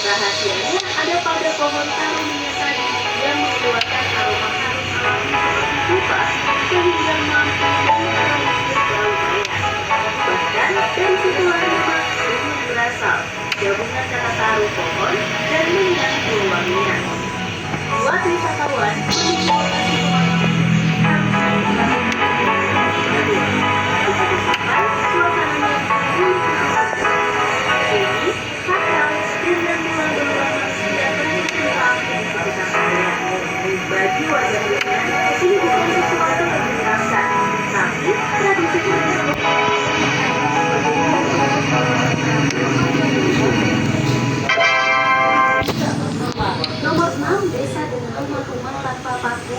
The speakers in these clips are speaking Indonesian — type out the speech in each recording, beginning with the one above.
Rahasianya ada pada pohon karunia tadi yang mengeluarkan aroma harum alami rupa sehingga mampu mengusir bau mayat. Bahkan dari situlah rumah ini berasal gabungan kata taruh pohon dan minyak wangian. Buat wisatawan bagi warga Belanda ini bukan sesuatu yang menyenangkan, tapi tradisi nomor 6, desa dengan rumah-rumah tanpa paku.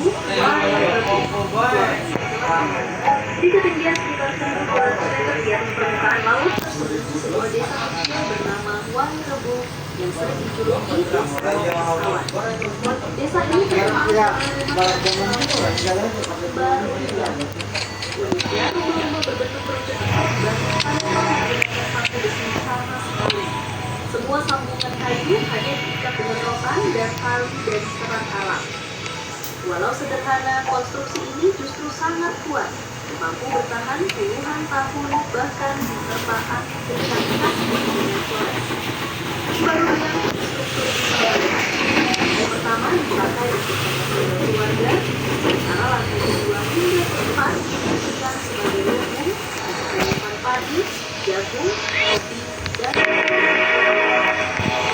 Di ketinggian sekitar 1.200 meter di atas permukaan laut, sebuah desa kecil bernama Wangi-Rebu yang sering dijuluki desa pesawat. Desa ini terkenal baru diam. Uniknya, rumah-rumah berbentuk kerucut paku besi sama sekali. Semua sambungan kayu hanya diikat dengan rotan dan tali dari serat alam. Walau sederhana, konstruksi ini justru sangat kuat, mampu bertahan puluhan tahun bahkan beberapa angin kencang khas dengan flores. Baru yang struktur yang pertama dipakai untuk keluarga, sementara lantai kedua hingga keempat digunakan sebagai lumbung, tanaman padi, jagung, kopi, dan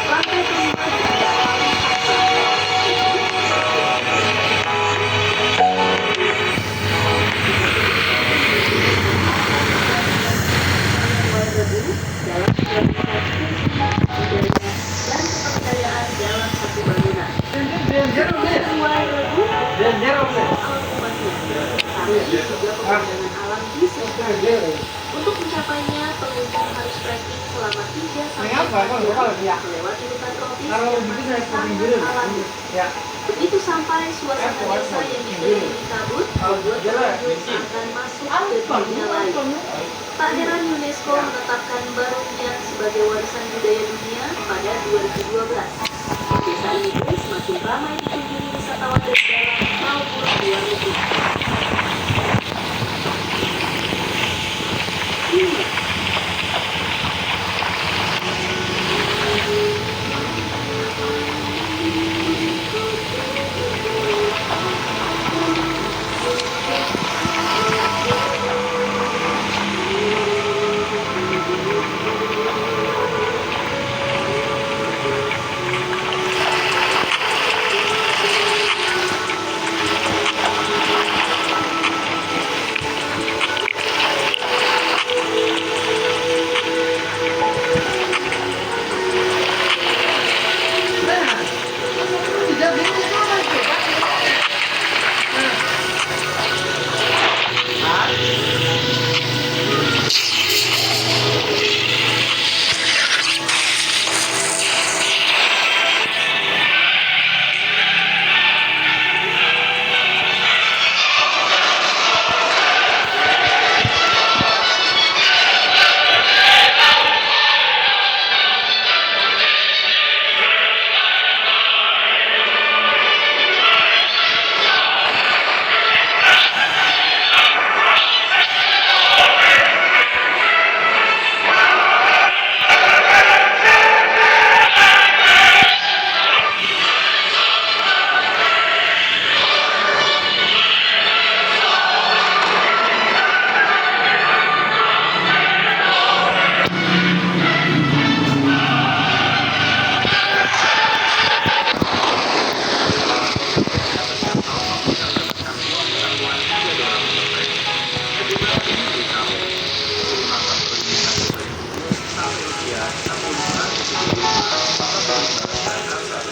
lantai kelima untuk mencapainya, pengunjung harus trekking selama 3 sampai 4 jam melewati hutan tropis yang sangat alami. Begitu sampai suasana desa yang dikelilingi kabut, membuat pengunjung akan masuk ke dunia lain. Tak heran UNESCO menetapkan Barongnya sebagai warisan budaya dunia pada 2012. Desa ini pun semakin ramai dikunjungi wisatawan dari dalam maupun luar negeri. tempat.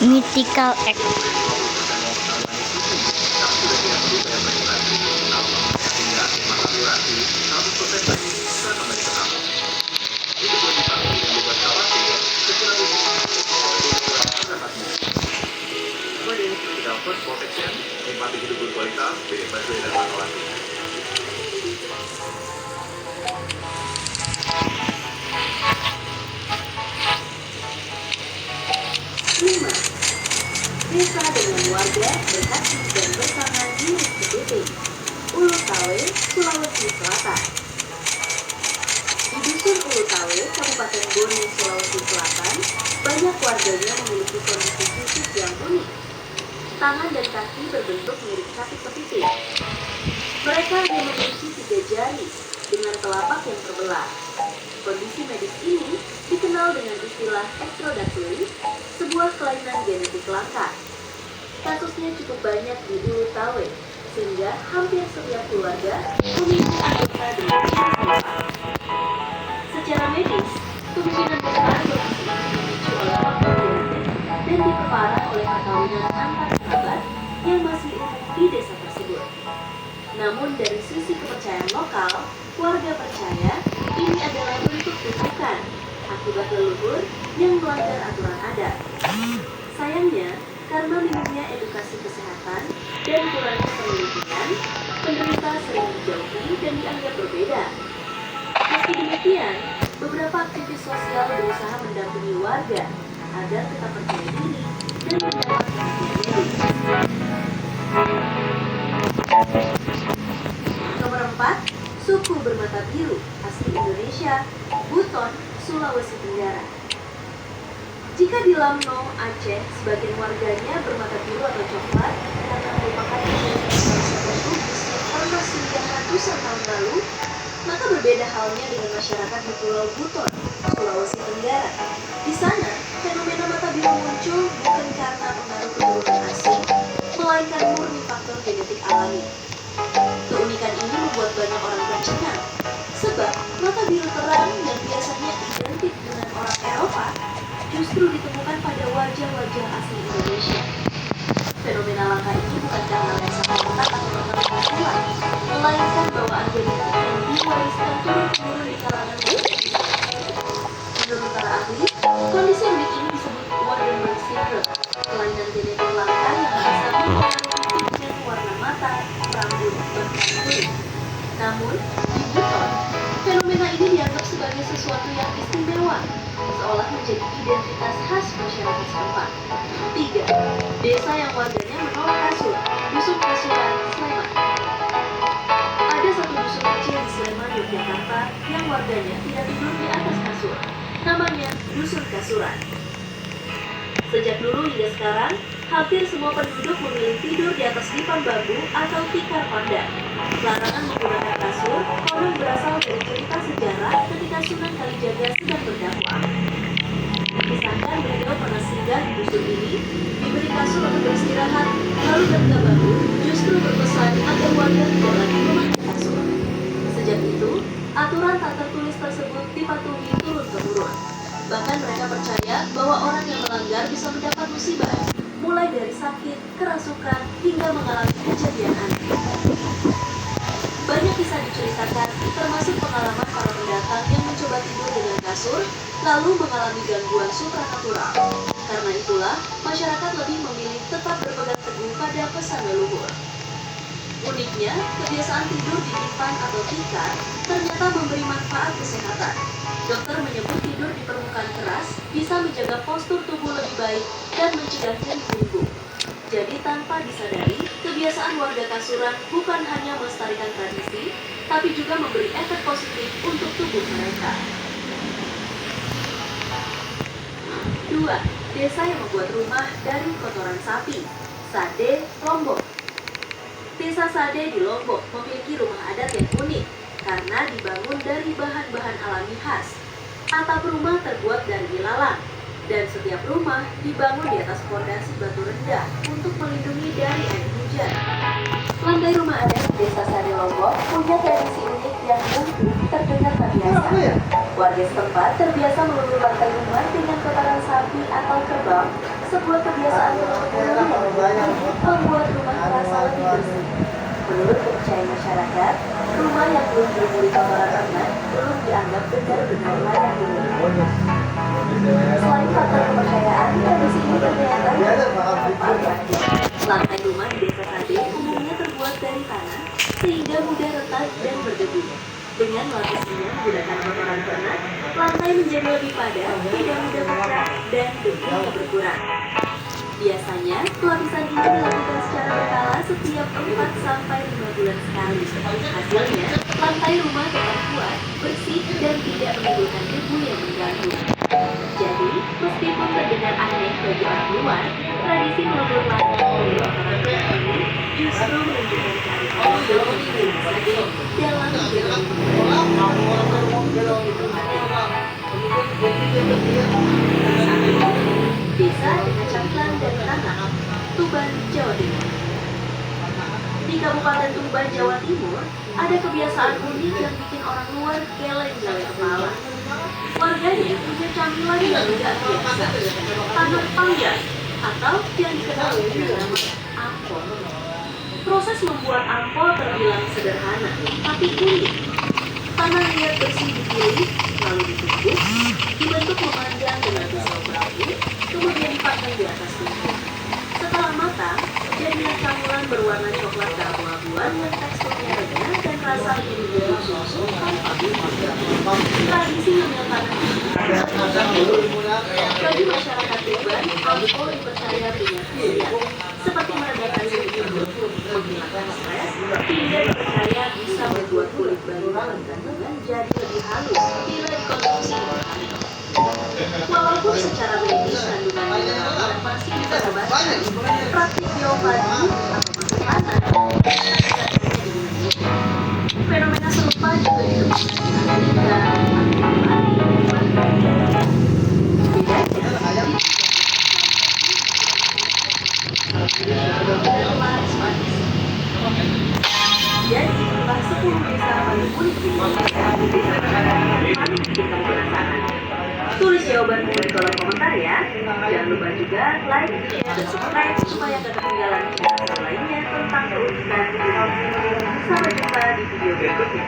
Mythical Egg. Desa dengan warga berkasih dan bertangan di Kepiting, Ulu Tawe, Sulawesi Selatan. Di Dusun Ulu Tawe, Kabupaten Bone, Sulawesi Selatan, banyak warganya memiliki kondisi fisik yang unik. Tangan dan kaki berbentuk mirip sapi kepiting. Mereka hanya memiliki 3 jari dengan telapak yang terbelah. Kondisi medis ini dikenal dengan istilah ectrodactyly, sebuah kelainan genetik langka. Kasusnya cukup banyak di Ulu Tawe, sehingga hampir setiap keluarga memiliki anggota dengan ciri serupa. Secara medis, kemungkinan besar kondisi ini dipicu oleh faktor genetik dan diperparah oleh perkawinan antar kerabat yang masih umum di desa tersebut. Namun dari sisi kepercayaan lokal, warga percaya ini adalah bentuk kutukan akibat leluhur yang melanggar aturan adat. Sayangnya, karena minimnya edukasi kesehatan dan kurangnya penelitian, penderita sering dijauhi dan dianggap berbeda. Meski demikian, beberapa aktivis sosial berusaha mendampingi warga agar tetap percaya diri dan mendapat perhatian medis. Nomor 4, suku bermata biru asli Indonesia, Buton, Sulawesi Tenggara. Jika di Lamno, Aceh, sebagian warganya bermata biru atau coklat karena merupakan masyarakat Bugis yang pernah singgah ratusan tahun lalu, maka berbeda halnya dengan masyarakat di Pulau Buton, Sulawesi Tenggara. Di sana, fenomena mata biru muncul bukan karena pengaruh keturunan asing, melainkan murni faktor genetik alami. Keunikan ini membuat banyak orang tercengang, sebab mata biru terang yang biasanya identik dengan orang Eropa justru ditemukan pada wajah-wajah asli Indonesia. Fenomena langka ini bukan karena lensa kontak atau keberhasilan, melainkan bawaan genetik yang diwariskan turun-temurun di kalangan manusia. Menurut para ahli, kondisi unik ini disebut Waardenburg syndrome, kelainan genetik langka yang bisa mempengaruhi pigmen warna mata, rambut, bahkan kulit. Namun, di Buton, fenomena ini dianggap sebagai sesuatu yang istimewa, seolah menjadi identitas khas masyarakat setempat. 3. Desa yang warganya menolak kasur, Dusun Kasuran, Sleman. Ada satu dusun kecil di Sleman, Yogyakarta, yang warganya tidak tidur di atas kasur. Namanya Dusun Kasuran. Sejak dulu hingga sekarang, hampir semua penduduk memilih tidur di atas dipan bambu atau tikar pandan. Larangan menggunakan kasur konon berasal dari cerita sejarah ketika Sunan Kalijaga sedang berdakwah. Disangka beliau pernah singgah di dusun ini, diberi kasur untuk beristirahat, lalu ketika bangun justru berpesan agar warga tidak lagi memakai kasur. Sejak itu, aturan tak tertulis tersebut dipatuhi turun-temurun. Bahkan mereka percaya bahwa orang yang melanggar bisa mendapat musibah, mulai dari sakit, kerasukan, hingga mengalami kejadian aneh. Banyak kisah diceritakan termasuk pengalaman para pendatang yang mencoba tidur dengan kasur, lalu mengalami gangguan supranatural. Karena itulah, masyarakat lebih memilih tetap berpegang teguh pada pesan leluhur. Uniknya, kebiasaan tidur di divan atau tikar ternyata memberi manfaat kesehatan. Dokter menyebut tidur di permukaan keras bisa menjaga postur tubuh lebih baik dan mencegah nyeri punggung. Jadi tanpa disadari, kebiasaan warga kasuran bukan hanya melestarikan tradisi, tapi juga memberi efek positif untuk tubuh mereka. 2. Desa yang membuat rumah dari kotoran sapi. Sade, Lombok. Desa Sade di Lombok memiliki rumah adat yang unik karena dibangun dari bahan-bahan alami khas. Atap rumah terbuat dari ilalang, dan setiap rumah dibangun di atas fondasi batu rendah untuk melindungi dari air hujan. Lantai rumah adat Desa Sade Lombok punya tradisi unik yang mungkin terdengar tak biasa. Warga setempat terbiasa melulur lantai rumah dengan kotoran sapi atau kerbau, sebuah kebiasaan yang membuat rumah terasa lebih bersih. Menurut kepercayaan masyarakat, rumah yang belum dilumuri kotoran ternak belum dianggap benar-benar layak huni. Selain faktor kepercayaan, tradisi ini ternyata manfaat praktis. Lantai rumah di Desa Sade umumnya terbuat dari tanah, sehingga mudah retak dan berdebu. Dengan lapisinya menggunakan kotoran ternak, lantai menjadi lebih padat, tidak mudah kotor, dan debunya berkurang. Biasanya, pelapisan ini dilakukan secara berkala setiap 4-5 bulan sekali. Hasilnya, lantai rumah tetap kuat, bersih, dan tidak menimbulkan debu yang mengganggu. Jadi, meskipun terdengar aneh bagi orang luar, tradisi melebur lantai dari kotoran ternak ini justru menunjukkan kearifan dalam Desa dengan Cangklang dan Tanah, Tuban, Jawa Timur. Di Kabupaten Tuban, Jawa Timur, ada kebiasaan unik yang bikin orang luar geleng-geleng kepala. Warganya punya camilan yang tidak biasa, tanah panggang, atau yang dikenal dengan nama ampol. Proses membuat ampol terbilang sederhana, tapi unik. Tanah liat bersih dipilih, lalu ditumbuk, dibentuk memanjang dengan pisau bambu, kemudian dipasang di atas tungku. Setelah matang, jadilah camilan berwarna coklat keabu-abuan yang teksturnya renyah dan rasanya dibuat susu tanpa bumbu. Tradisi ngemil tanah bagi masyarakat Tuban, ampol dipercaya punya khasiat, seperti meredakan nyeri punggung, menghilangkan stres, hingga dipercaya bisa membuat kulit bayi dalam kandungan jadi lebih halus bila dikonsumsi hari. Walaupun secara medis kandungannya masih bisa diobati, praktik biopadi atau masuk tanah fenomena serupa juga ditemukan di Amerika, jadi, setelah 10 desa paling unik ini di desa paling bikin kamu penasaran. Tulis jawabanmu di kolom komentar ya. Jangan lupa juga like, share, dan subscribe supaya gak ketinggalan cerita lainnya tentang keunikan di Indonesia. Sampai jumpa di video berikutnya.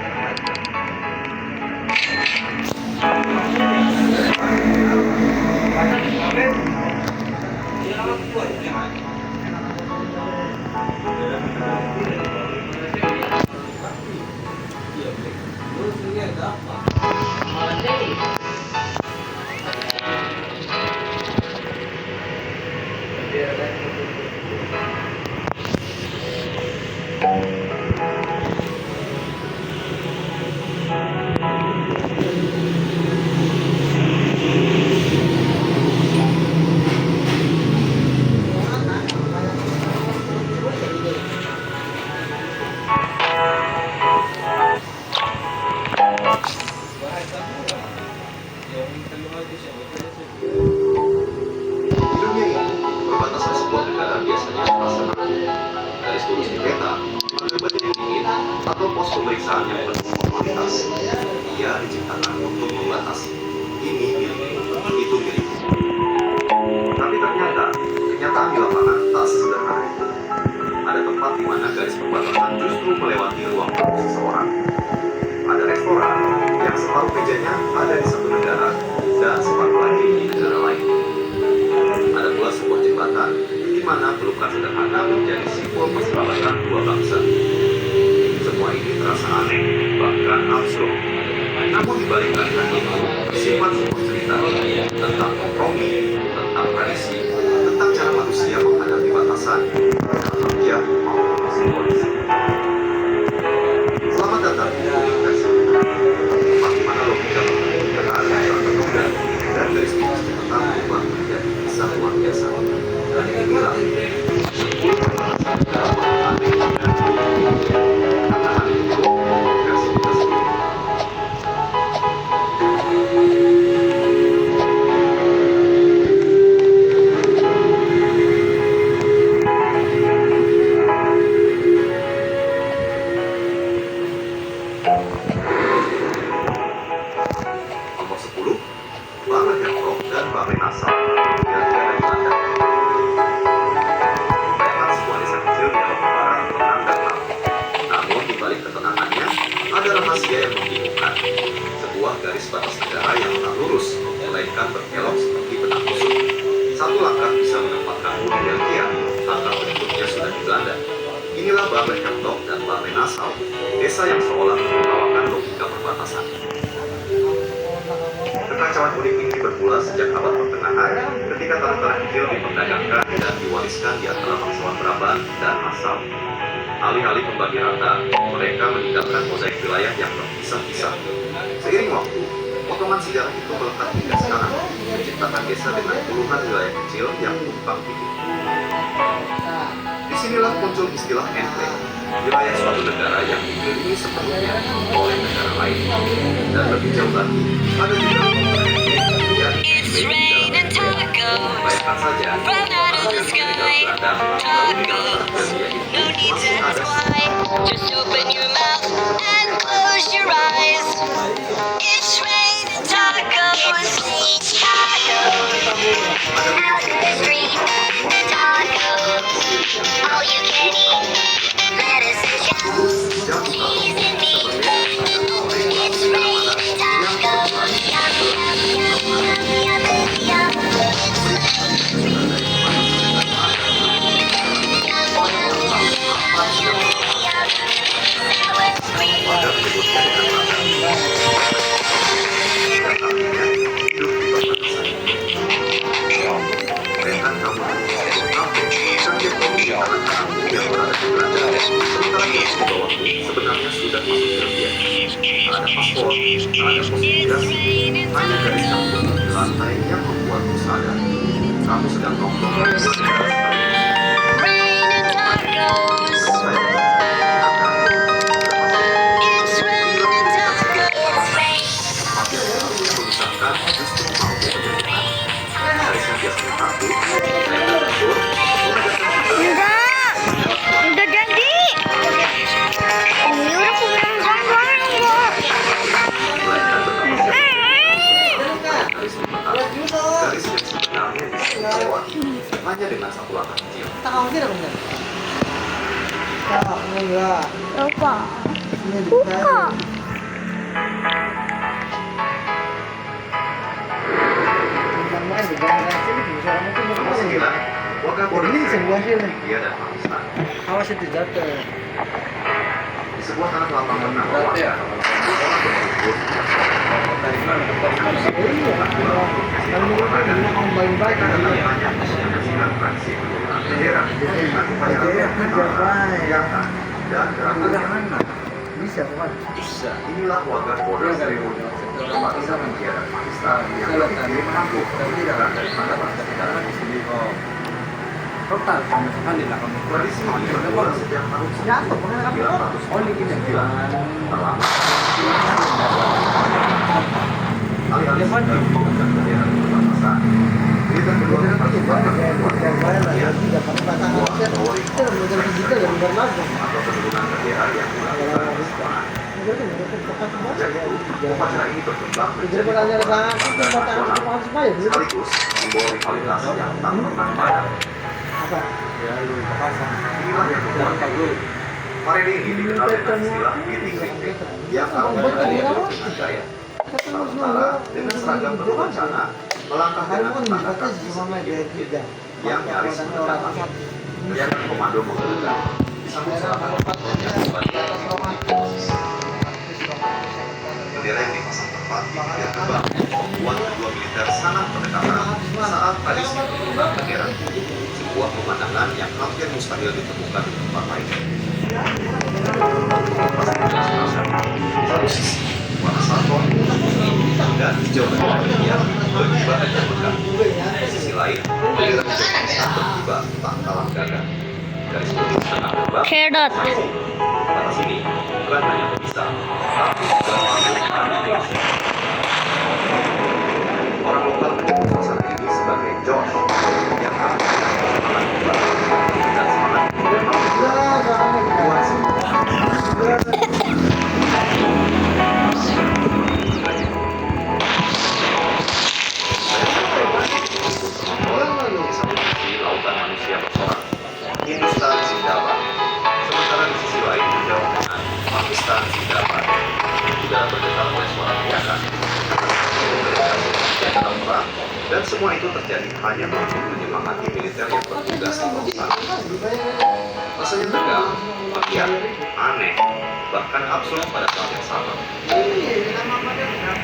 Perbatasan sebuah negara biasanya terasa berat. Dari tulis di peta, ada badan yang dingin, atau pos pemeriksaan yang penuh formalitas. Ia diciptakan untuk membatasi. Ini milikmu, itu milikmu. Tapi ternyata, kenyataan di lapangan tak sesederhana itu. Ada tempat di mana garis perbatasan justru melewati ruang tamu seseorang. ada restoran yang separuh mejanya ada di satu negara dan separuh lagi di negara lain. Ada pula sebuah jembatan di mana pelukan sederhana menjadi simbol persahabatan dua bangsa. Semua ini terasa aneh, bahkan absurd. Namun di balik kalimat itu disimpan sebuah cerita tentang kompromi, tentang tradisi, tentang cara manusia menghadapi batasan dalam dia maupun simbolis. Selamat datang di Bumi Versi, tempat di mana logika perkembangan yang tertunda dan garis bintang tetap berubah menjadi kisah luar biasa. Dan inilah karena hal itu versi kita sendiri. Nomor 10, Bare Hertog dan Bare Nassau yang ada di Belanda. Bayangkan sebuah desa kecil di Eropa Barat tenang dan ramai. Namun di balik ketenangannya ada rahasia yang membingungkan. Sebuah garis batas negara yang tak lurus, melainkan berkelok seperti benang kusut. Satu langkah bisa menempatkan di Belgia, langkah berikutnya sudah di Belanda. Inilah Bare Hertog dan Bare Nassau, desa yang seolah mengawalkan logika perbatasan. Kekacauan unik ini bermula sejak abad pertengahan ketika tanah-tanah kecil diperdagangkan dan diwariskan di antara bangsawan Brabant dan Nassau. Alih-alih membagi rata, mereka meninggalkan mozaik wilayah yang terpisah-pisah. Seiring waktu, potongan sejarah itu melekat hingga sekarang, menciptakan desa dengan puluhan wilayah kecil yang tumpang tindih. Disinilah muncul istilah enclave, wilayah suatu negara yang dikelilingi sepenuhnya oleh negara lain. Dan lebih jauh lagi, ada juga yang bayangkan saja, Just open your mouth and close your eyes. It's raining tacos, free tacos, all you can eat, lettuce and cheese and meat. It's raining tacos, yum yum yum yum yum yum. It's raining warga menyebutnya dengan makna dan artinya hidup di perbatasan. Bayangkan kamu kaget kamu anak-anakmu yang berada di Belanda, sementara kamu di bawahmu sebenarnya sudah masuk Belgia. Ada paspor, ada pos imigrasi, hanya garis kamu di lantai yang membuatmu sadar kamu sedang nongkrong di negara sekaligus. raining tacos. It's raining tacos. It's raining. Mengusahakan justru mau menjadikan garis yang biasanya kaku, saya bersyukur Udah jadi. Ini udah aku bilang jangan kok. melainkan betapa garis sementara, garis yang sebenarnya bisa dilewati hanya dengan satu langkah kecil. Lupa. Buka. Nomor 9, warga border India dan Pakistan. Awas itu jatuh. Di sebuah tanah lapang bernama warga orang berkumpul Dari mana? Dari mana? baik karena banyak menyaksikan praksi penurunan bendera dan gerakan Bisa kan? bisa. Inilah warga border ceremony Pakistan India dan Pakistan yang berpikir menampung pemikiran daripada bangsa negara di sini. Total sama sekali lah kamu. Tradisi ini bermula sejak tahun 1999 terlama. Alih-alih sedang menggunakan bendera di perbatasan, kita kedua mempertimbangkan warga India atau penurunan bendera yang dilakukan bersamaan. Sejak itu, upacara ini berkembang menjadi nasional, sekaligus simbol rivalitas yang tak pernah padam. Inilah yang membuat Marine ini dikenal dengan istilah giting ring yang artinya diaduk dengan gaya. Sementara dengan seragam penuh rencana, melangkah dengan tanda kaki sedikit yang nyaris mendekati. Yang komando mengeluarkan disambut serangan yang bendera yang dipasang tepat di pinggir gerbang membuat kedua militer sangat berdekatan saat tradisi pengibaran bendera, sebuah pemandangan yang hampir mustahil ditemukan di tempat lain. Satu sisi, warna saffron, putih, dan hijau bendera India berkibar dan megah. Di sisi lain, bendera hijau Pakistan berkibar tak kalah gagah. Garis putih tengah gerbang. Carrot. Batas ini bukan hanya pemisah, tapi juga menunjukkan Indonesia. Orang lokal menyebut suasana ini sebagai Josh, yang artinya semangat kembali dan semangat memang kuat lautan manusia bersorak. Hindustan Zindabad. Sementara di sisi lain menjawab dengan Pakistan Zindabad. Udara bergetar oleh suara teriakan. Dalam perang, dan semua itu terjadi hanya untuk menyemangati militer yang bertugas di lautan. Rasanya tegang, meriah, aneh, bahkan absurd pada saat yang sama.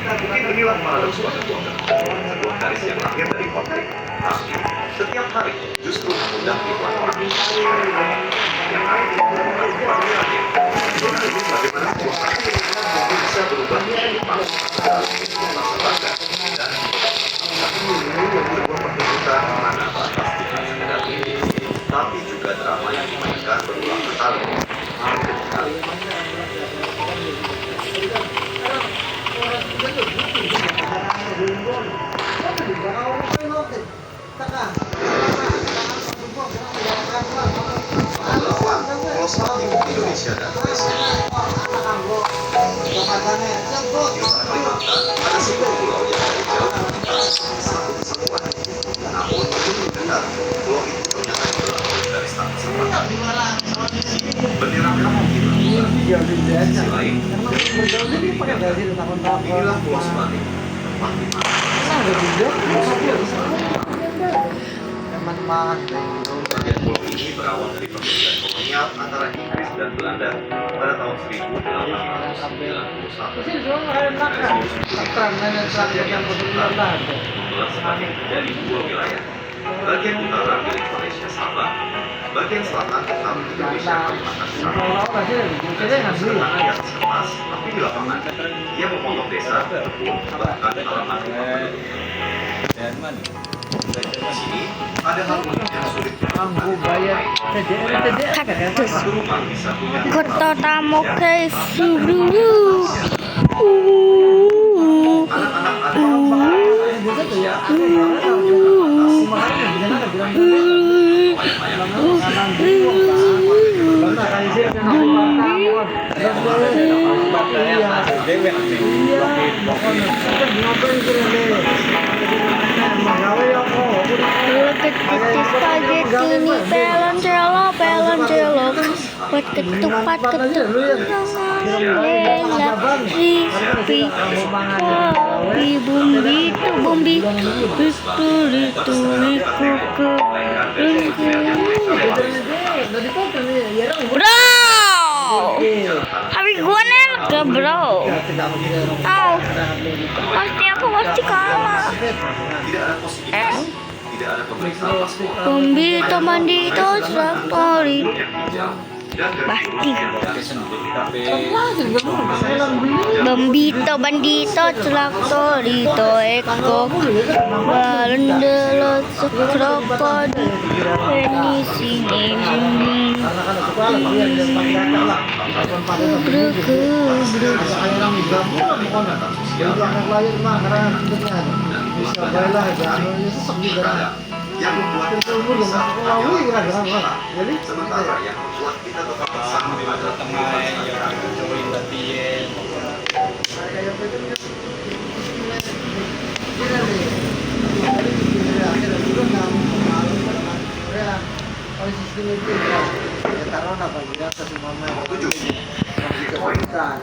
Mungkin inilah paradoks sebuah garis yang lahir dari konflik, tapi setiap hari justru mengundang ribuan orang. Yang hari bukan tempat hadir. Bagaimana suasana bisa berubah menjadi panas dalam rasa bangga dan sebuah pertunjukan mana batas bukan sekedar mimpi, tapi juga drama yang dimainkan berulang kali, hampir kali. Pelosok timur Indonesia dan Malaysia. Di utara Kalimantan ada sebuah pulau yang dari jauh terlihat satu kesatuan. Namun begitu dekat, pulau itu ternyata dibelah oleh garis tak kesempatan. Bendera merah putih berkibar. Di sisi lain, inilah Pulau Sebatik, tempat di mana bagian pulau ini berawal dari perjanjian kolonial antara Inggris dan Belanda pada tahun 1891. Membelah Sebatik menjadi dua wilayah. Bagian utara milik Malaysia Sabah, bagian selatan tetap Indonesia Kalimantan Utara. Dan sederhana di atas kertas, tapi di lapangan ia memotong desa, kebun, bahkan halaman rumah penduduk. Di sini ada hal unik yang sulit Kaktus. rumah bisa punya Kota tamu ke seluruh. Spaghetti ini pelon-celok buat ketupat lela crispy bumbi bro, habis gua ke bro. Oh, pasti aku kalah. tidak ada posibilitas, tidak ada pemeriksaan paspor, Bombito bandito traktori. Pasti. Bombito bandito traktori to eko balendelo krokodil penisi ini. yang membuat kita bisa sementara yang membuat kita tetap bersama adalah kehidupan sehari-hari.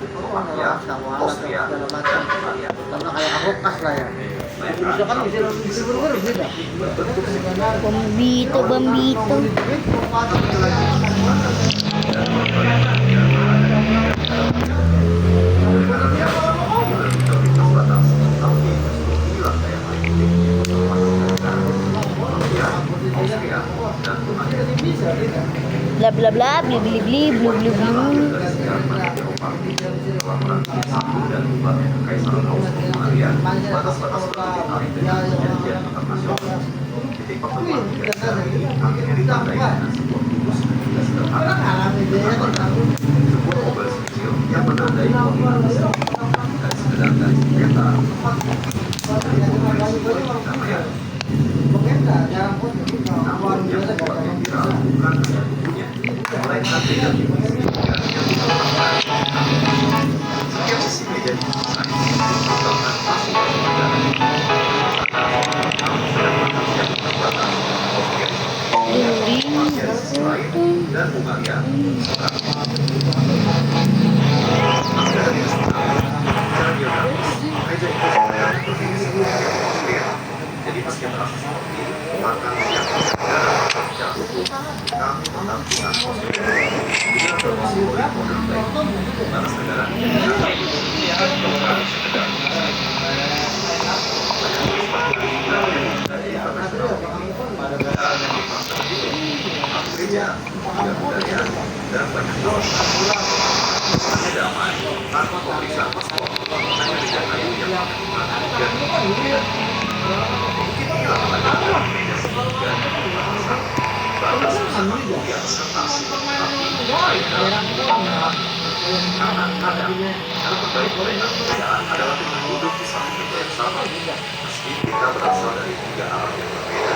Slovakia, Austria, dan Italia. Karena kayak ahokas lah ya. Mereka Bisa kan bisa berbeda beda. berbentuk Bambito, Bambito. Bla bla bla, bli bli bli, blu blu blu. Batas-batas berhubungan dengan perjanjian internasional. Titik pertemuan akhirnya ditandai dengan sebuah tulus dan sederhana. Sebuah obel kecil yang menandai koordinasi dan sekedar garis peta namun yang membuatnya viral bukan hanya bukunya, melainkan meja yang setiap sisi meja didesain merupakan masing negara. Dan Hungaria jadi meski terasa seperti maka yang negara secara hukum kami mendampingan Austria bila berhasil oleh model baik batas negara gereja, budaya, dan banyak hal. Hanya damai, tanpa pemeriksaan paspor, hanya meja kayu yang dan kemudian mungkin hilang pada meja segitiga dan batas bersatu di atas kertas, tapi baik dalam kebanyakan. Karena kadang, cara terbaik merayakan perbedaan adalah dengan duduk di satu meja yang sama, meski kita berasal dari tiga alam yang berbeda.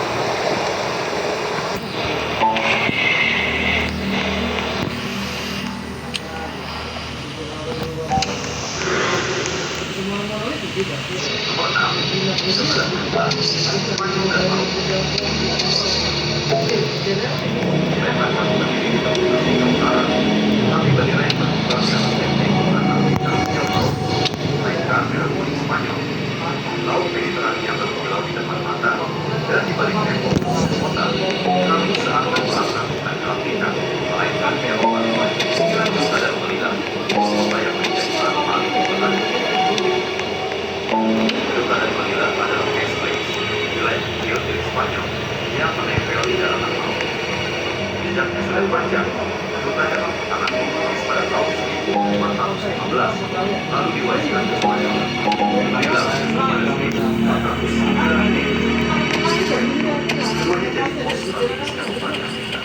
Tapi bagi lain berkembang dalam teknik bukan laut, melainkan melankoli Spanyol. Laut Mediterania berkilau di depan mata, dan di balik tembok kota, kami seakan merasa bukan Afrika, melainkan Eropa. Pikiran dusta dan melihat, semua yang menjadi satu paling dipelan. Duka dan melihat adalah X-Place, wilayah kecil dari Spanyol, yang menempel di dalam laut. Jejaknya sudah panjang, duka dalam tangan ditulis pada tahun 1415, lalu diwariskan ke Spanyol. Marilah pada 1409. Keduanya jadi pos strategis kabupaten kita.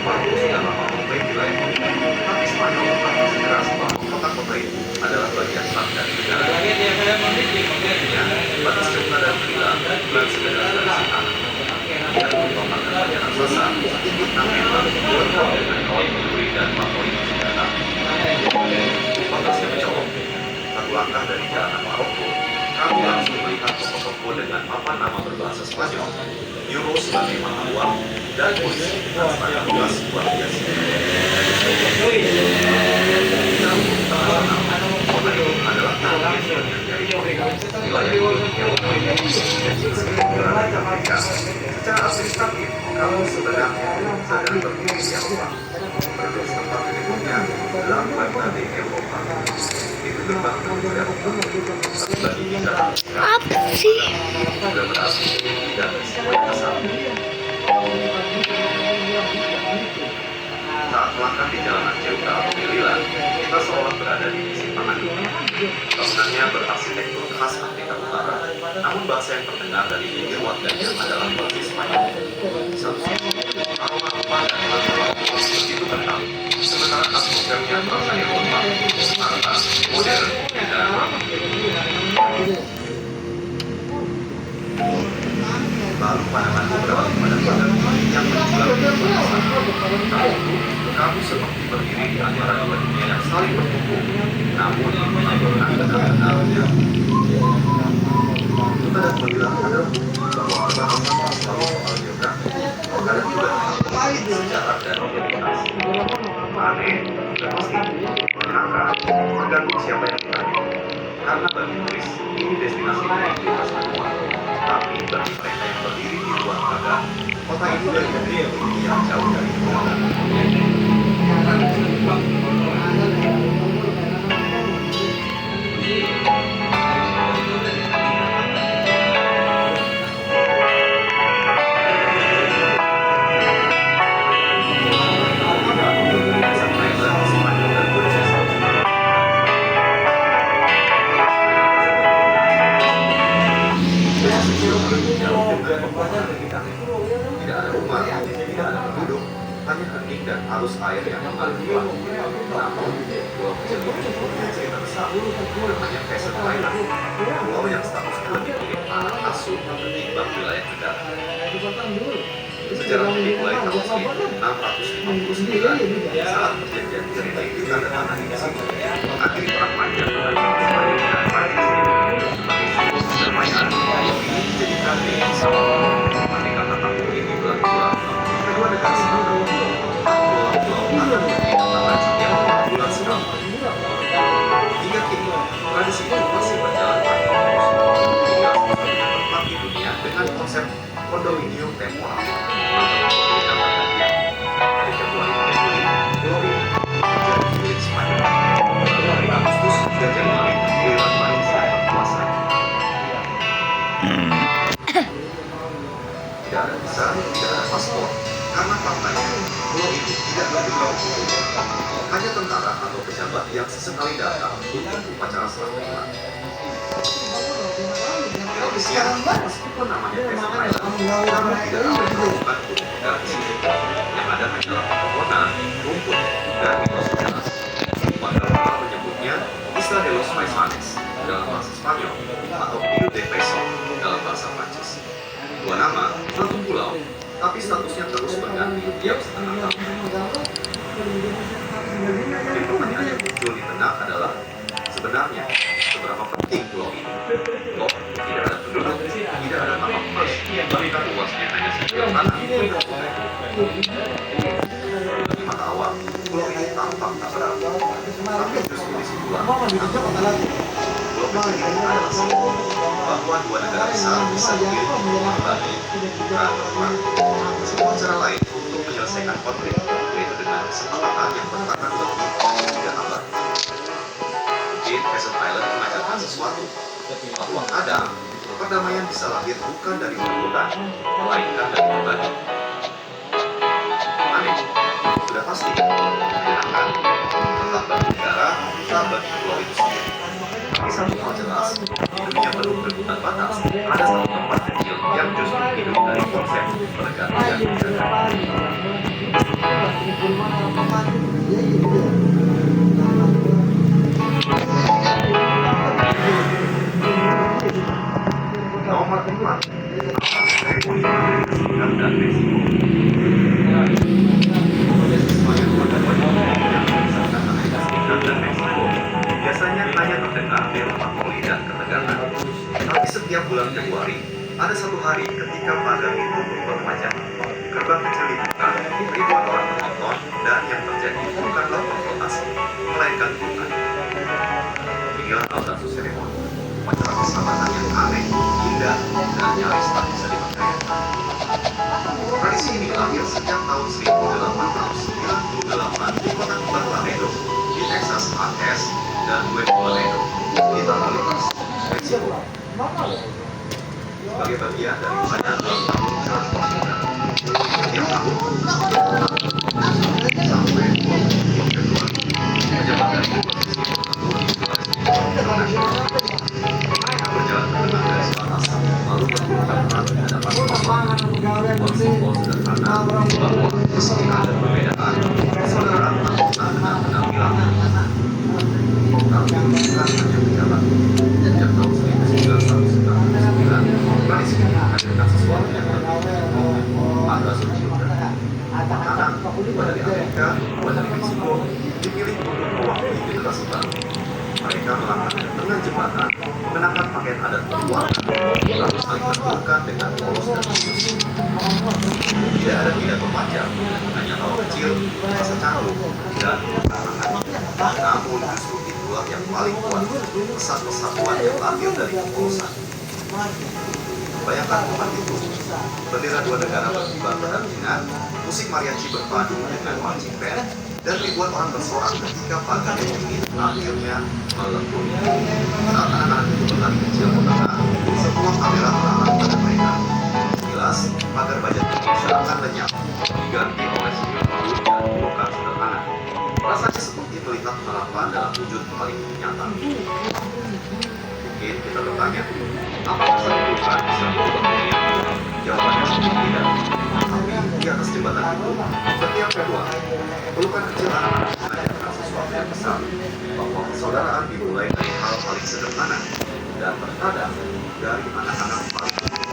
Maroko sudah lama mengklaim wilayah ini, tapi Spanyol tetap keras bahwa kota-kota itu adalah bagian sah dari negara. Akhirnya, batas Cekla dan Manila bukan sekedar dari tanah. Dan merupakan banyak raksasa, Vietnam memang berkembang dengan kawan Maduri dan Maori senjata. Batasnya mencolok. Satu langkah dari jalanan Maroko, kami langsung melihat toko-toko dengan papan nama berbahasa Spanyol, euro sebagai mata uang, dan polisi dengan seragam gas luar biasa. Kota itu adalah target yang dari wilayah Amerika. Secara administratif, kamu sebenarnya sedang berdiri di Eropa. Penduduk setempat menyebutnya La Puerta de Europa. Itu gerbang menuju Eropa. Tapi bagi kita, Apa sih? sudah berarti tidak sesuai asal. Saat melangkah di jalanan Ceuta atau Melilla, kita seolah berada di persimpangan dunia. Bangunannya berarsitektur khas Afrika Utara, namun bahasa yang terdengar dari bibir warganya adalah bahasa Spanyol. Satu sisi, aroma rempah dan rasa begitu kental, sementara atmosfernya terasa Eropa, Jakarta, modern, dan ramah. Lalu pandanganku beralih pada pagar yang menjulang di barisan. Kali itu, kamu seperti berdiri di antara dua dunia yang saling bertumbuh, namun menyebabkan benar-benarnya. Kita dan melihat adalah bahwa perbatasan selalu soal geografi, kadang juga sejarah dan identitas. Aneh, dan pasti menyenangkan. tergantung siapa yang ditanya. Karena bagi turis, ini destinasi prioritas kedua. Tapi bagi mereka yang berdiri di luar Praga, kota ini dari yang jauh dari Praga. Tidak ada rumah, tidak ada penduduk, hanya hening dan arus air yang mengalir pelan. Namun, pulau kecil ini punya cerita besar, namanya Pheasant Island. Pulau yang statusnya lebih mirip anak asuh ketimbang wilayah negara. Sejarahnya dimulai tahun 1659 saat perjanjian cerita itu ditandatangani di sini, mengakhiri perang panjang antara Spanyol dan Prancis. Sebagai simbol perdamaian, pulau ini dijadikan diri sama ketika tamu ini bulan-bulan. Kedua negara sepakat pulau-pulau akan memberi tantangan setiap 4 bulan sekali. Hingga kini, tradisi ini masih berjalan tanpa putus. Tinggal satu-satunya tempat di dunia dengan konsep condominium temporal atau pemilikan pergantian. Dari Februari hingga Juli, pulau ini menjadi milik Spanyol. Lalu dari Agustus hingga Januari, giliran Prancis yang berkuasa. Tidak ada visa, tidak ada paspor, karena faktanya pulau itu tidak diberitahu umum. Hanya tentara atau pejabat yang sesekali datang untuk upacara serah terima. Ironisnya, meskipun namanya Pheasant Island, namun tidak ada yang bukan untuk tinggal di sini. Yang ada hanyalah pepohonan, rumput, dan mitos sejarah. Warga lokal menyebutnya Isla de los Paisanes dalam bahasa Spanyol atau Ile de Paysan dalam bahasa Prancis. Dua nama, satu pulau, tapi statusnya terus berganti tiap setengah tahun. Jadi pertanyaan yang muncul di benak adalah, sebenarnya seberapa penting pulau ini? Loh, tidak ada penduduk, tidak ada tapak plus, bahkan luasnya hanya sekitar tanah. Bagi mata awam, pulau ini tampak tak berarti, tapi justru disitulah pulau kecil ini adalah simbol bahwa dua negara besar bisa hidup kembali bukan berperang. Sebuah cara lain untuk menyelesaikan konflik, yaitu dengan kesepakatan yang bertahan lebih dari 3 abad. Mungkin Pheasant Island mengajarkan sesuatu, bahwa kadang perdamaian bisa lahir bukan dari perebutan, melainkan dari berbagi. Aneh, sudah pasti, menyenangkan, tetap bagi negara, tetap bagi pulau itu sendiri. Tapi satu hal jelas, di dunia penuh perebutan batas, ada satu tempat kecil yang justru hidup dari konsep pergantian negara. Nomor 4, Republik Amerika Serikat dan Meksiko. Sebagai keluarga yang memisahkan Amerika Serikat dan Meksiko, biasanya hanya terdengar melankoli dan ketegangan. Tapi setiap bulan Februari, ada satu hari ketika pagar itu berubah wajah. Gerbang kecil dibuka, ribuan orang menonton, dan yang terjadi bukanlah konfrontasi, melainkan hubungan. Inilah salah satu seremoni, upacara persahabatan yang aneh, indah, dan nyaris tak bisa dipercaya. Tradisi ini lahir sejak tahun 1898 di kota kembar Laredo, di Texas AS, dan Nuevo Laredo, di Tamaulipas, Meksiko. Sebagai bagian dari banyak tahun transportasi, setiap tahun sampai 20 Februari, pejabat dari posisi tertentu digelar internasional. Mereka berjalan ke tengah garis batas, lalu bertukar peran di hadapan penonton. Simbol sederhana bahwa meski ada perbedaan, persaudaraan tak pernah benar-benar hilang. Tapi bukan hanya pejabat. Sejak tahun 1999, tradisi ini menghadirkan sesuatu yang berbeda. Ada sejumlah makanan, dua dari Amerika, dua dari Meksiko, dipilih untuk mewakili generasi baru. Mereka melangkah ke tengah jembatan, mengenakan pakaian adat berwarna, lalu saling berpelukan dengan polos dan khusus. Tidak ada pidato panjang, hanya tawa kecil, rasa canggung, dan tantangan. Namun justru itulah yang paling kuat, pesan persatuan yang lahir dari kepolosan. Bayangkan tempat itu, bendera dua negara berkibar berdampingan, musik mariachi berpadu dengan marching band, dan ribuan orang bersorak ketika pagar yang dingin akhirnya melengkung. Saat anak-anak itu berlari kecil ke tengah, semua kamera terarah pada mereka. Jelas, pagar baja ini seakan lenyap, diganti oleh senyum malu dan pelukan sederhana. Rasanya seperti melihat harapan dalam wujud paling nyata. Mungkin kita bertanya, apakah satu pelukan bisa mengubah dunia? Jawabannya tidak. Tapi di atas jembatan itu, setiap Februari, pelukan kecil anak-anak menanyakan sesuatu yang besar, bahwa persaudaraan dimulai dari hal paling sederhana, dan terkadang dari anak-anak paling umur.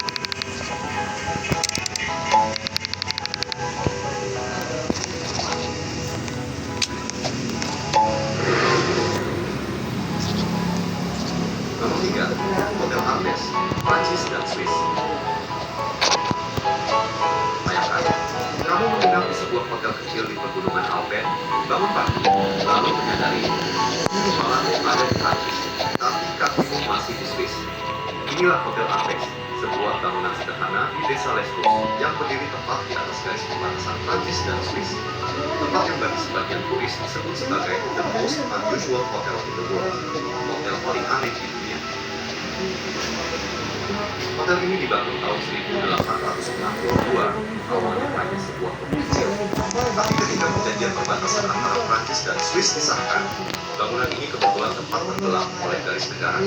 Nomor 3, Hotel Artes, Prancis dan Swiss. Bayangkan, kamu menginap di sebuah hotel kecil di pegunungan Alpen, bangun pagi, lalu menyadari malam ada di Prancis, tapi kakimu masih di Swiss. Inilah Hotel Artes, sebuah bangunan sederhana di desa Lesbos yang berdiri tepat di atas garis perbatasan Prancis dan Swiss. Tempat yang bagi sebagian turis disebut sebagai the most unusual hotel in the world, hotel paling aneh di dunia. Hotel ini dibangun tahun 1862, awalnya hanya sebuah kota kecil. Tapi ketika perjanjian perbatasan antara Prancis dan Swiss disahkan, bangunan ini kebetulan tempat tenggelam oleh garis negara.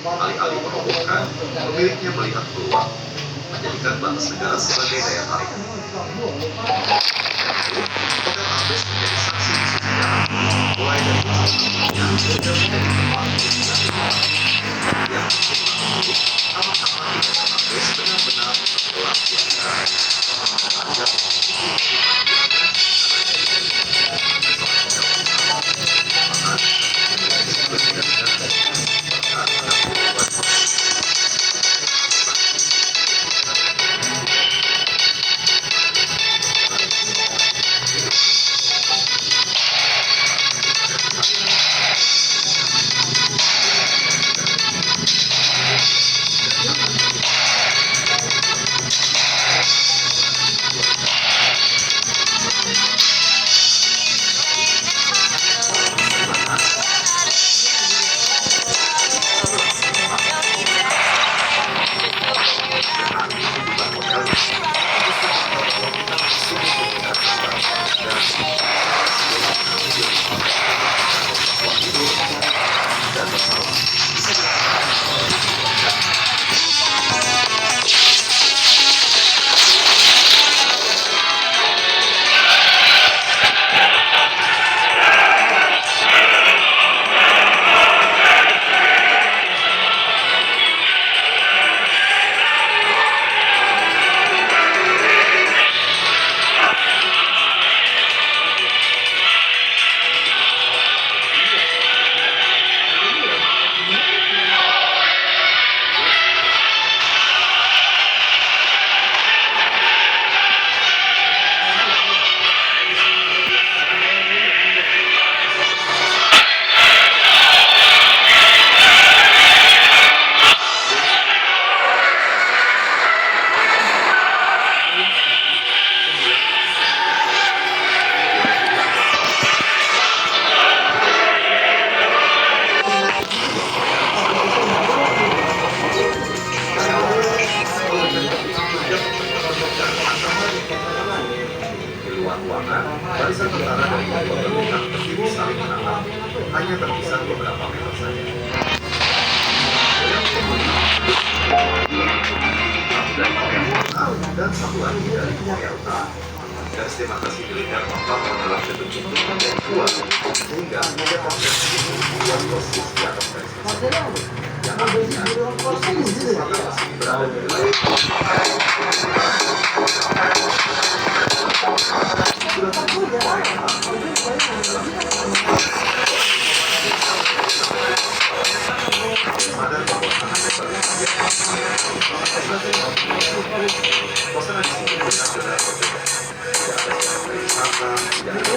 Alih-alih merobohkan, pemiliknya melihat peluang, menjadikan batas negara sebagai daya tarik. Hotel Artes menjadi saksi di sejarah, mulai dari yang sudah menjadi tempat hubungan yang disebut sama-sama di Hotel Artes benar-benar terbelah di antara panjang barisan tentara dari kedua berbintang berdiri saling menatap, hanya terpisah beberapa meter saja. Satu dari Korea Selatan dan satu lagi dari Korea Utara. Garis demarkasi militer tampak adalah terbentuk menjadi dua, sehingga ada konversi itu yang persis di atas garis tersebut. Yang artinya, posisi selatan masih berada di wilayah sadar bahwa suasana di sini benar-benar berbeda. Tidak ada sejarah wisata, tidak ada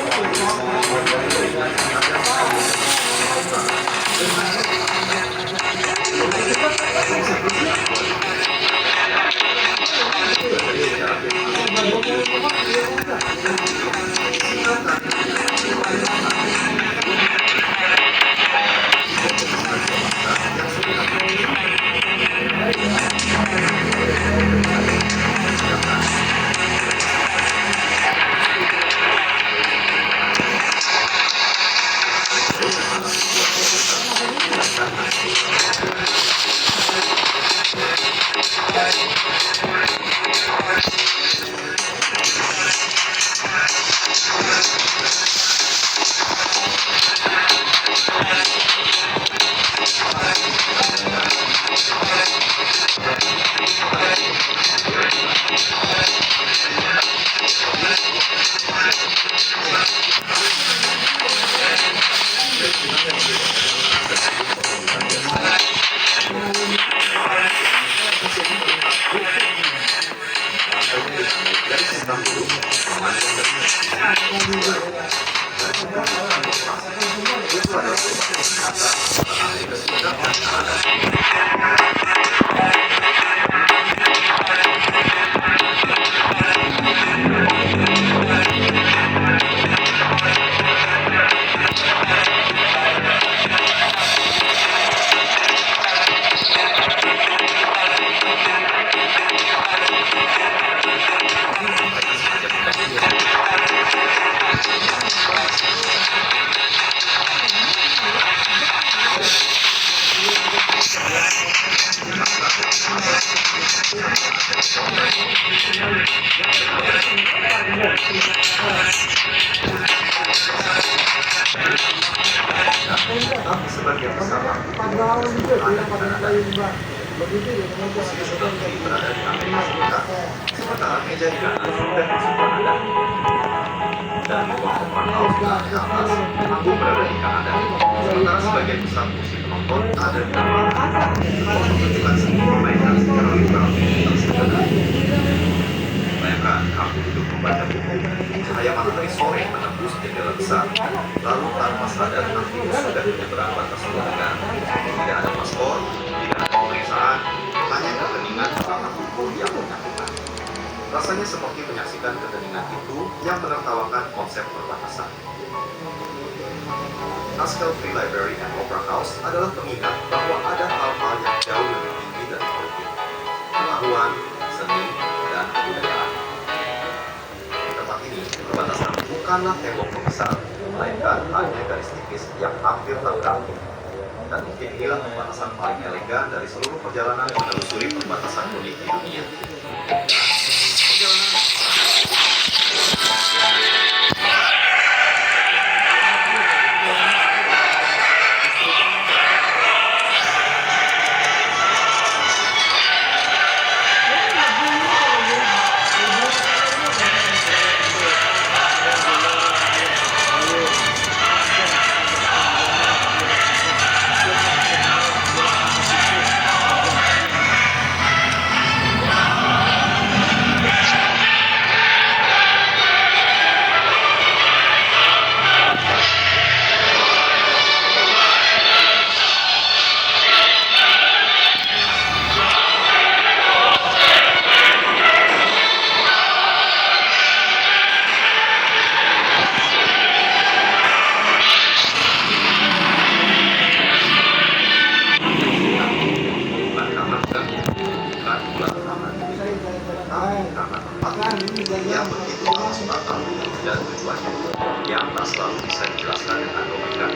sama ada di Kanada. Posisi seperti berada di Amerika Serikat, sementara meja di kanan dan masuk Kanada. Dan di ruang open house di atas, panggung berada di Kanada, sementara sebagian besar kursi penonton ada di Amerika. Pertunjukan seni dimainkan secara literal dan sederhana. Bayangkan kamu duduk membaca buku, cahaya matahari sore menembus jendela besar, lalu tanpa sadar nantimu sudah menyeberang batas dua negara. Tidak ada paspor, tidak ada pemeriksaan, hanya keheningan sama buku yang menyatukan. Rasanya seperti menyaksikan keheningan itu yang menertawakan konsep perbatasan. Haskell Free Library and Opera House adalah pengingat bahwa ada hal-hal yang jauh lebih tinggi dari politik, pengetahuan, seni, dan kebudayaan. Di tempat ini, perbatasan bukanlah tembok pemisah, melainkan hanya garis tipis yang hampir tak berakhir. Dan mungkin inilah perbatasan paling elegan dari seluruh perjalanan menelusuri perbatasan unik di dunia. Perjalanan yang begitu amat matang dan tujuannya yang tak selalu bisa dijelaskan dengan logika.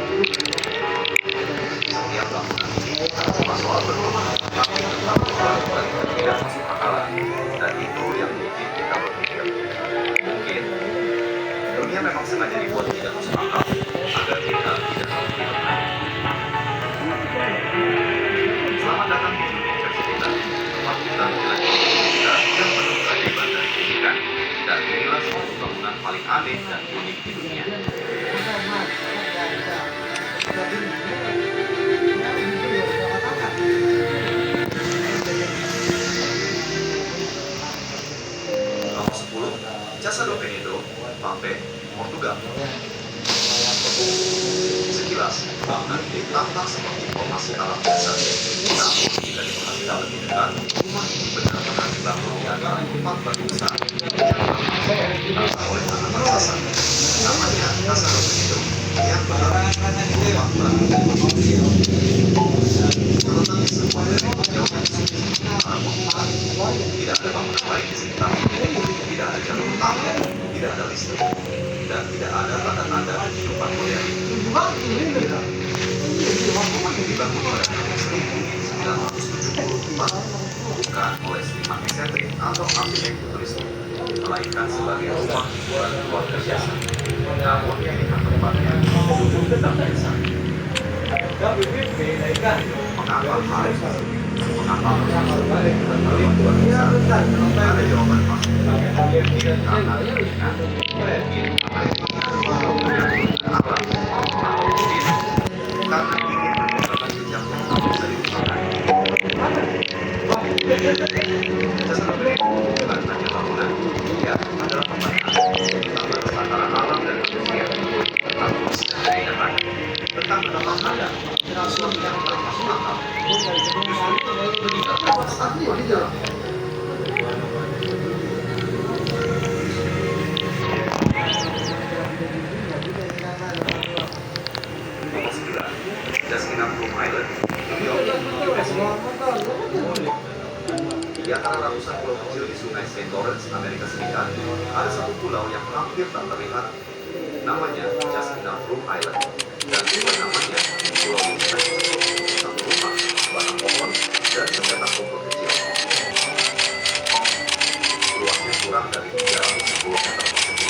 Setiap bangunan ini bukan cuma soal berlumah, tapi tentang berbalik-balik tidak masuk akal, dan itu yang bikin kita berpikir. Mungkin dunia memang sengaja dibuat tidak masuk akal agar kita tidak berpikir. Selamat datang di Indonesia Cerita, tempat kita menjelajah kita yang penuh keajaiban dan keunikan. Dan inilah suatu bangunan paling aneh dan unik di dunia. Nomor 10, Casa do Penedo, Pampe, Portugal. Sekilas, bangunan ini tampak seperti formasi alam biasa. Namun, jika diperhatikan lebih dekat, rumah ini benar-benar dibangun di antara 4 batu besar yang ditata oleh anak raksasa. Namanya Casa do Penedo, yang berarti rumah batu. Terletak di sebuah dari jauh dan sunyi antara Portugal. Tidak ada bangunan lain di sekitar, tidak ada jalur utama, tidak ada listrik, dan tidak ada tanda-tanda kehidupan modern. Rumah ini dibangun pada tahun 1974, bukan oleh seniman eksentrik atau arsitektur turistik, melainkan sebagai rumah hiburan keluarga biasa. Namun pilihan tempatnya sungguh tetap biasa. Mengapa harus mengapa harus sebagai tempat yang luar biasa? Ada jawaban pasti. Mungkin karena keunikan, mungkin apa? Atau mungkin karena ingin meninggalkan jejak yang tak bisa dilupakan. Casa do Penedo bukan hanya bangunan, ia adalah pembatasan tentang antara alam dan manusia, tentang lurus dan keindahan, tentang betapa ada sesuatu yang tak masuk akal, justru meninggalkan kesan paling dalam. Nomor 9, Jaskinam Plum Island, New York, USA. Di antara ratusan pulau kecil di sungai St. Lawrence, Amerika Serikat, ada satu pulau yang hampir tak terlihat. Namanya Jaskinam Plum Island. Dan bukan namanya, pulau ini hanya cukup satu rumah, batang pohon, dan sepetak rumput kecil. Luasnya kurang dari 310 meter persegi.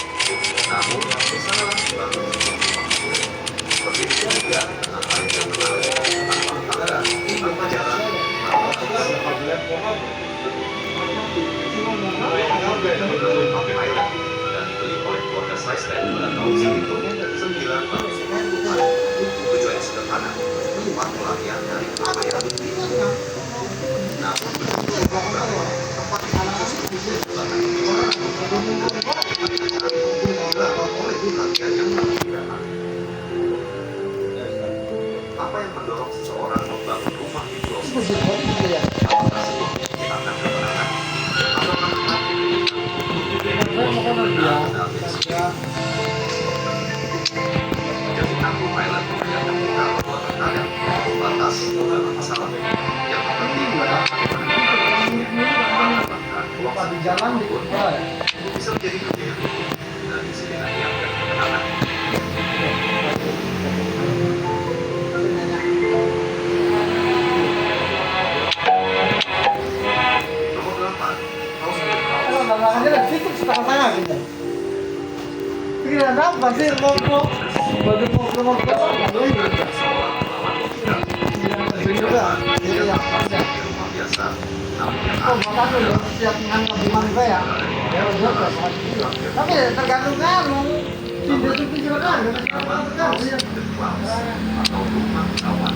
Namun, di sanalah dibangun rumah kecil. Berdiri kemudian di tengah air yang mengalir, tempat pelarian dari keramaian. Namun, tempat itu justru merupakan dilarang oleh perhatian yang berlebihan. Apa yang mendorong seseorang membangun rumah di pulau tersebut? Apakah sebuah akan kemenangan? Apakah hati jadi Tangguh Island mengajarkan kita bahwa terkadang batas bukanlah masalah. Yang terpenting adalah bagaimana kita mengatasinya. Bahkan di jalan di bisa menjadi dunia yang utuh dan disinilah yang kemenangan. Nomor 8, House and House. belakangnya dari situ setengah tangan gitu. Pikiran apa sih mau baju mau Mengajak seorang melawan logika. Dari jauhan, dia terpaksa di rumah biasa, namun yang Oh, makanya udah siap menganggap rumah juga ya. Ya udah tapi tergantung kamu. Tidak itu silakan. atau rumah awan.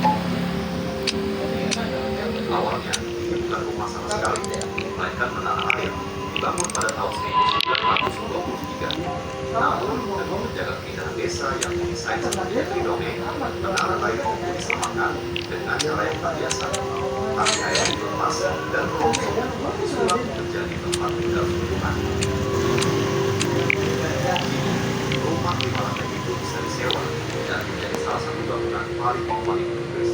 Awalnya ini bukan rumah sama sekali, melainkan menara air dibangun pada tahun 1923. Namun demi menjaga keindahan desa yang didesain seperti Henry Dongeng, menara air itu disamakan dengan cara yang tak biasa. Tali air dilepas dan rongsok sulap menjadi tempat tinggal sungguhan. Rumah di lantai itu bisa disewa dan menjadi salah satu bangunan paling ikonik Inggris.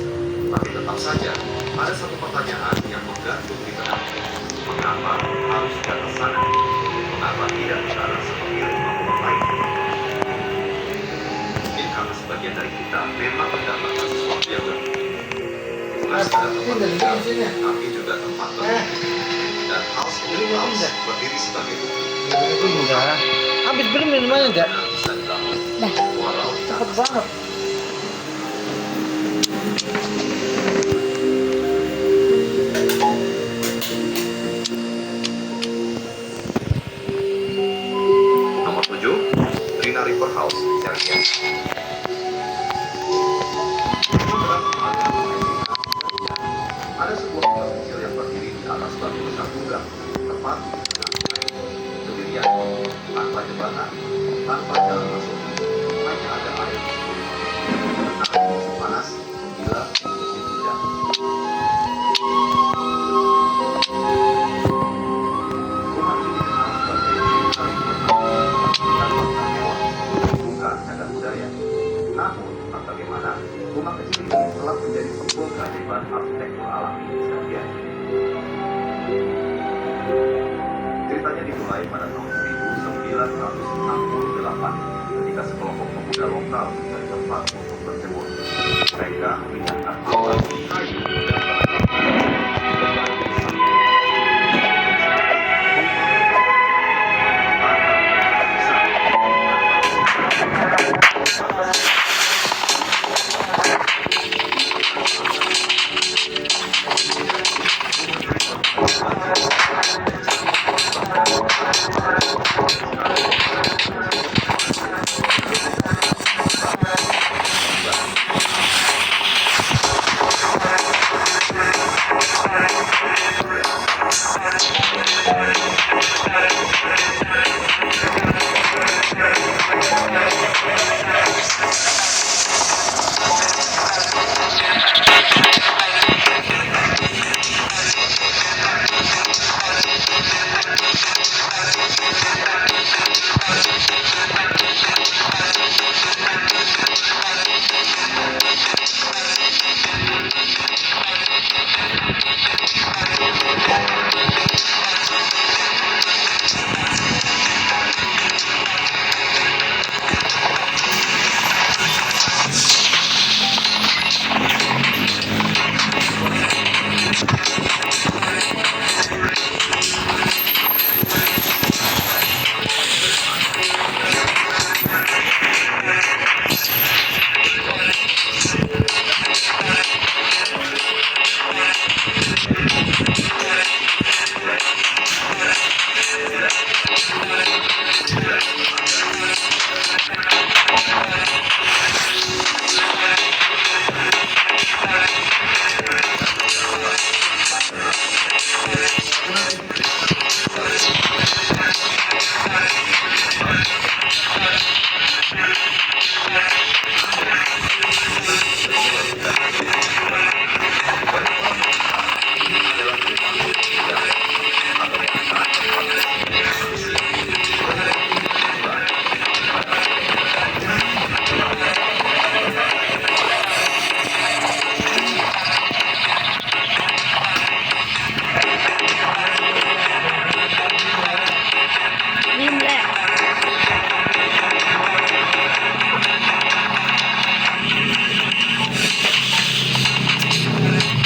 Tapi tetap saja, ada satu pertanyaan yang menggantung di benaknya. Mengapa harus ke atas sana? Mengapa tidak ke arah seperti rumah-rumah lain? Mungkin karena sebagian dari kita memang mendapatkan sesuatu yang lebih. Bukan sekadar tempat tinggal, tapi juga tempat bermimpi. Dan House and House berdiri sebagai bukti. Itu mudah. Habis beli minumannya enggak? Bisa dibangun, Dah. walau di Cepet atas. banget. Nomor 7, Rina River House, Serbian. Ada sebuah kios kecil yang berdiri di atas batu besar tunggang, tepat di tengah sungai. Sendirian, tanpa jembatan, tanpa jalan masuk, hanya ada air di sekeliling. Tenang di musim panas, gila di musim hujan. Rumah ini dikenal sebagai Rina River House, dan warna mewah, bukan cagar budaya. Namun, entah bagaimana, rumah kecil ini telah menjadi sebuah keajaiban arsitektur alami di Serbia. Ceritanya dimulai pada tahun 1968 ketika sekelompok pemuda lokal mencari tempat untuk berjemur. Mereka melihat